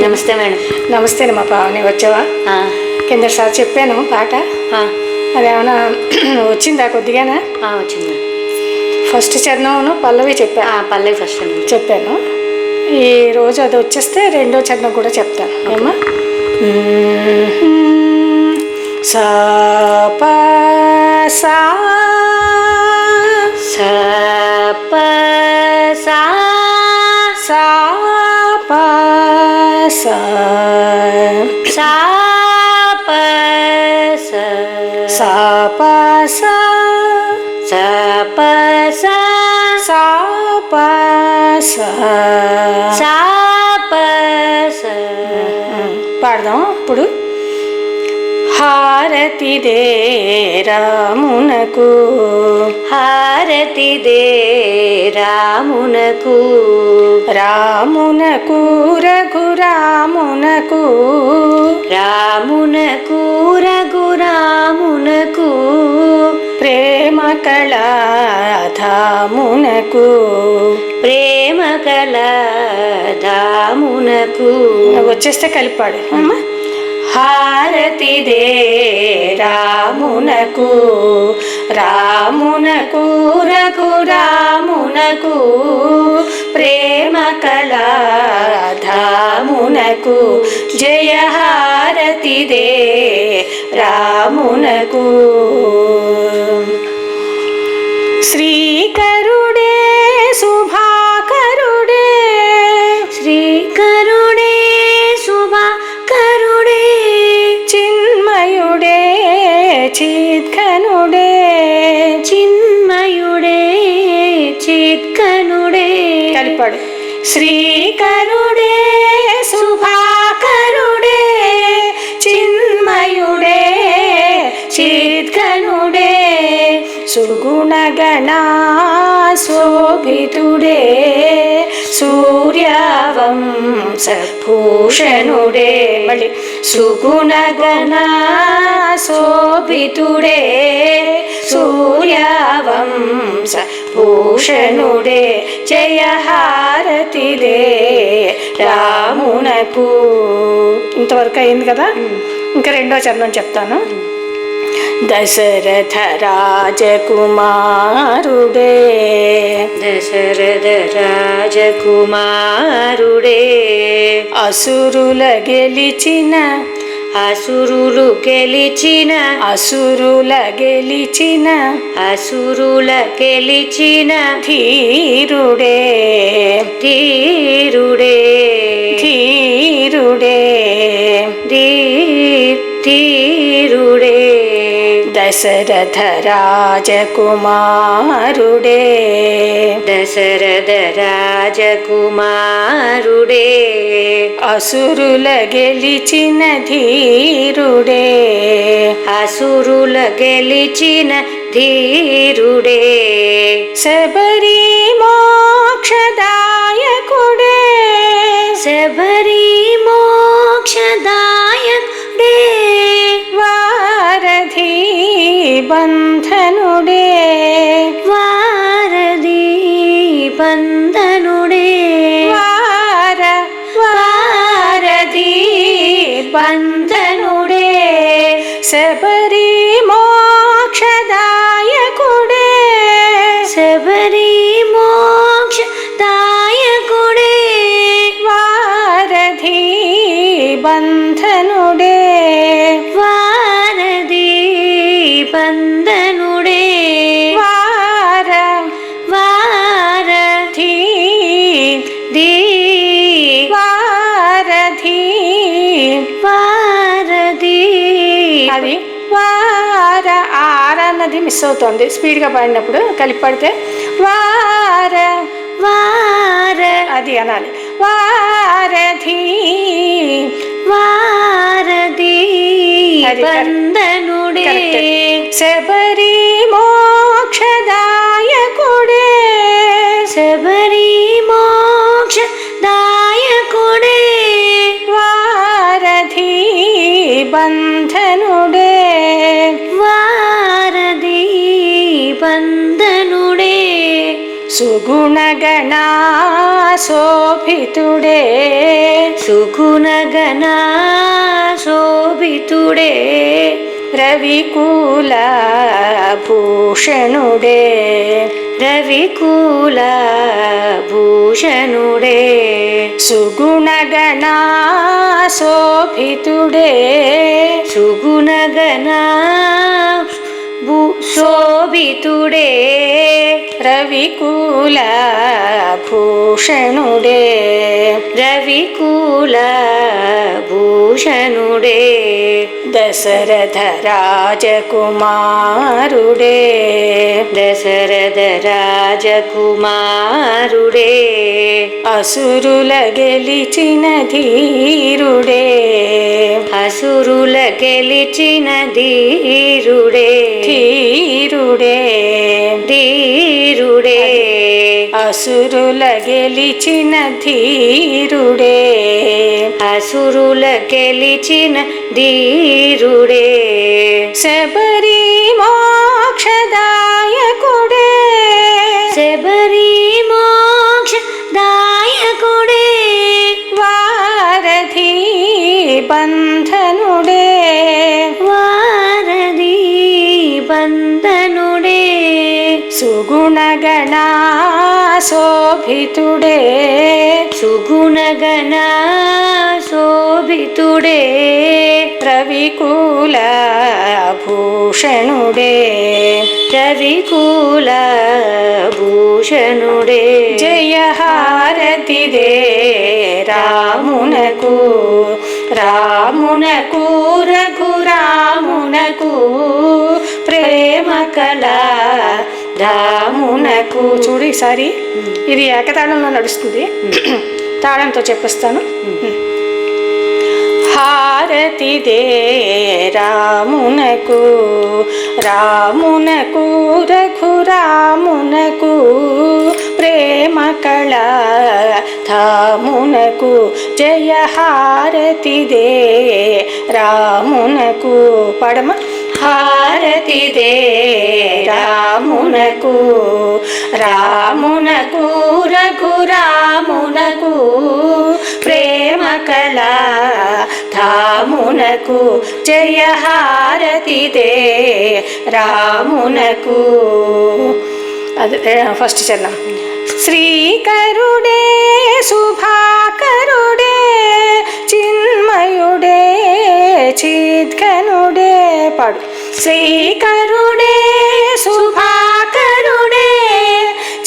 నమస్తే మేడం. నమస్తే మా పావని, వచ్చావా? కిందసారి చెప్పాను పాట, అదేమన్నా వచ్చిందా? కొద్దిగానా వచ్చింది. ఫస్ట్ చరణం పల్లవి పల్లవి ఫస్ట్ చెప్పాను. ఈరోజు అది వచ్చేస్తే రెండో చరణం కూడా చెప్తాను. ఏమా? సా ప సా సా ప సా సా ప సా సా ప సా సా ప సా సా ప సా సా ప సా సా ప సా. పాడదాం ఇప్పుడు. హారతి దే రామునకు, హారతి దే రామునకు, రామునకు రఘురామునకు, రామునకు రఘురామునకు, ప్రేమ కళాధామునకు, ప్రేమ కళాధామునకు. వచ్చేస్తే కలిపాడు. హారతి దే రామునకు, రామునకు రఘురామునకు, ప్రేమ కళాధామునకు, జయ హారతి దే రామునకు. శ్రీకరుడే శుభాకరుడే, శ్రీకరుడే శుభాకరుడే, చిన్మయుడే చిత్కనుడే, చిన్మయుడే చిత్కనుడే. కలిపాడు. శ్రీకరుడే శుభాకరుడే, చిన్మయుడే చిత్కనుడే, సుగుణగణా శోభితుడే, సూర్యవంశభూషణుడే. మళ్ళీ సుగుణగణా శోభితుడే, సూర్యవంశభూషణుడే, జయ హారతి దే రామునకు. ఇంతవరకు అయింది కదా. ఇంకా రెండో చరణం చెప్తాను. దశరథ రాజకుమారుడే, దశరథ రాజకుమారుడే, అసురుల గెలిచిన, అసురులు గెలిచిన, అసురుల గెలిచిన, అసురుల గెలిచిన, ధీరుడే ధీరుడే ధీరుడే ధీరుడే. దశరథ రాజకుమారుడే, దశరథ రాజకుమారుడే, అసురుల గెలిచిన ధీరుడే, అసురుల గెలిచిన ధీరుడే, శబరి మోక్షదాయకుడే, శబరి మోక్షదాయకుడే, వారధి బంధనుడే, వారధి బంధనుడే, వారధి బంధనుడే, శబరి మోక్షదాయకుడే, శబరి మోక్షదాయకుడే, వారధి బంధనుడే, వారధి బంధనుడే, వారధి వారధి వారధి. అది వార ఆర అన్నది మిస్ అవుతుంది. స్పీడ్గా పాడినప్పుడు కలిపి పాడితే వార వార అది అనాలి. వారధి వారధి బంధనుడే, శబరి మోక్షదాయకుడే, శబరి మోక్షదాయకుడే, వారధి బంధనుడే, వారధి బంధనుడే, సుగుణగణా శోభితుడే సుగుణగణ శోభితుడే రవికుల భూషణుడే రవికుల భూషణుడే సుగుణగణ శోభితుడే సుగుణగణ శోభితుడే రవికుల భూషణుడే రవికుల భూషణుడే దశరథ రాజకుమారుడే దశరథ రాజకుమారుడే అసురుల గెలిచిన ధీరుడే అసురుల గెలిచిన ధీరుడే ధీరుడే ధీరుడే అసురుల గెలిచిన ధీరుడే అసురుల గెలిచిన ధీరుడే శబరి మోక్షదాయకుడే శబరి మోక్షదాయకుడే వారధి బంధనుడే వారధి బంధనుడే సుగుణగణ శోభితుడే సుగుణగణ శోభితుడే రవికుల భూషణుడే రవికుల భూషణుడే జయహారతిదే రామునకు రామునకు రఘురామునకు ప్రేమ కళ రామునకు. చూడు ఈసారి ఇది ఏకతాళంలో నడుస్తుంది, తాళంతో చెప్పిస్తాను. హారతిదే రామునకు రామునకు రఘురామునకు ప్రేమ కళ ధామునకు జయ హారతిదే రామునకు. పడమ హారతిదే రామునకు రామునకు రఘురామునకు ప్రేమ కళ ధామునకు జయ హారతిదే రామునకు. అదే ఫస్ట్ చరణం. శ్రీకరుడే శుభాకరుడే చిన్మయుడే చిద్ఘనుడే. పాడు. శ్రీకరుడే శుభాకరుడే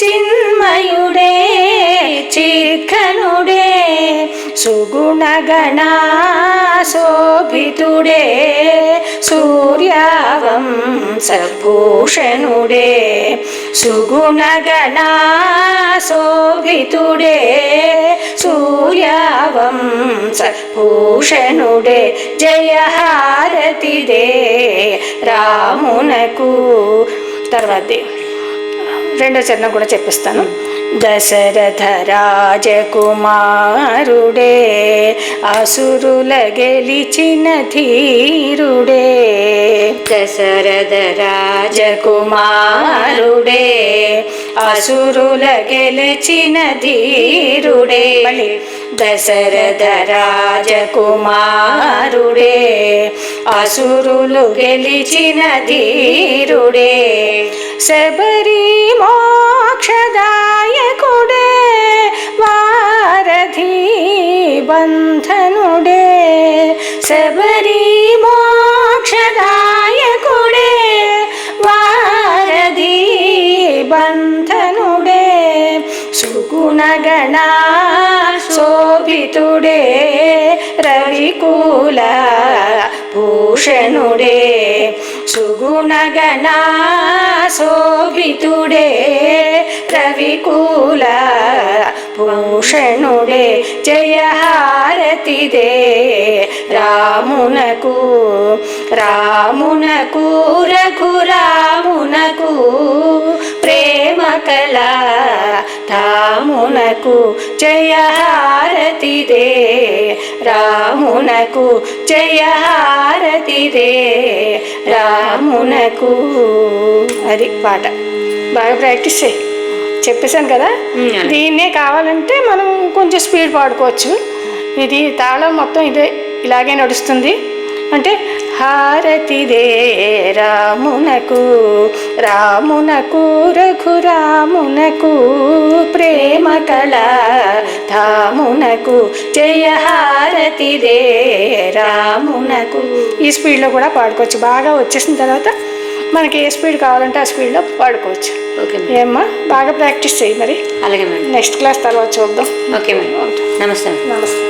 చిన్మయుడే చిద్ఘనుడే సుగుణగణ శోభితుడే సూర్యవంశభూషణుడే సుగుణగణ శోభితుడే సూర్యవంశభూషణుడే జయ హారతిదే రామునకు. తర్వాత రెండో చరణం కూడా చెప్పిస్తాను. దశరథ రాజకుమారుడే అసురుల గెలిచిన ధీరుడే దశరథ రాజకుమారుడే అసురుల గెలిచిన ధీరుడే. దశరథ రాజకుమారుడే అసురులు గెలిచిన ధీరుడే శబరి మోక్షదాయకుడే వారధి బంధనుడే శబరి మోక్షదాయకుడే వారధి బంధనుడే సుగుణగణ శోభితుడే రవికుల భూషణుడే సుగుణగణ శోభితుడే రవికుల భూషణుడే జయ హారతిదే రామునకు రామునకు రఘురామునకు ప్రేమ కళ ధామునకు జయ హారతిదే రామునకు జయ హారతిదే రామునకు. అది పాట బాగా ప్రాక్టీస్ చేయి. చెప్పేశాను కదా. దీన్నే కావాలంటే మనం కొంచెం స్పీడ్ పాడుకోవచ్చు. ఇది తాళం మొత్తం ఇదే ఇలాగే నడుస్తుంది. అంటే హారతిదే రామునకు రామునకు రఘురామునకు ప్రేమ కళ ధామునకు జయ హారతిదే రామునకు. ఈ స్పీడ్లో కూడా పాడుకోవచ్చు. బాగా వచ్చేసిన తర్వాత మనకి ఏ స్పీడ్ కావాలంటే ఆ స్పీడ్లో పాడుకోవచ్చు. ఓకే ఏమ్మా, బాగా ప్రాక్టీస్ చేయి మరి. అలాగే మేడం. నెక్స్ట్ క్లాస్ తర్వాత చూద్దాం. Okay madam. నమస్తే. నమస్తే.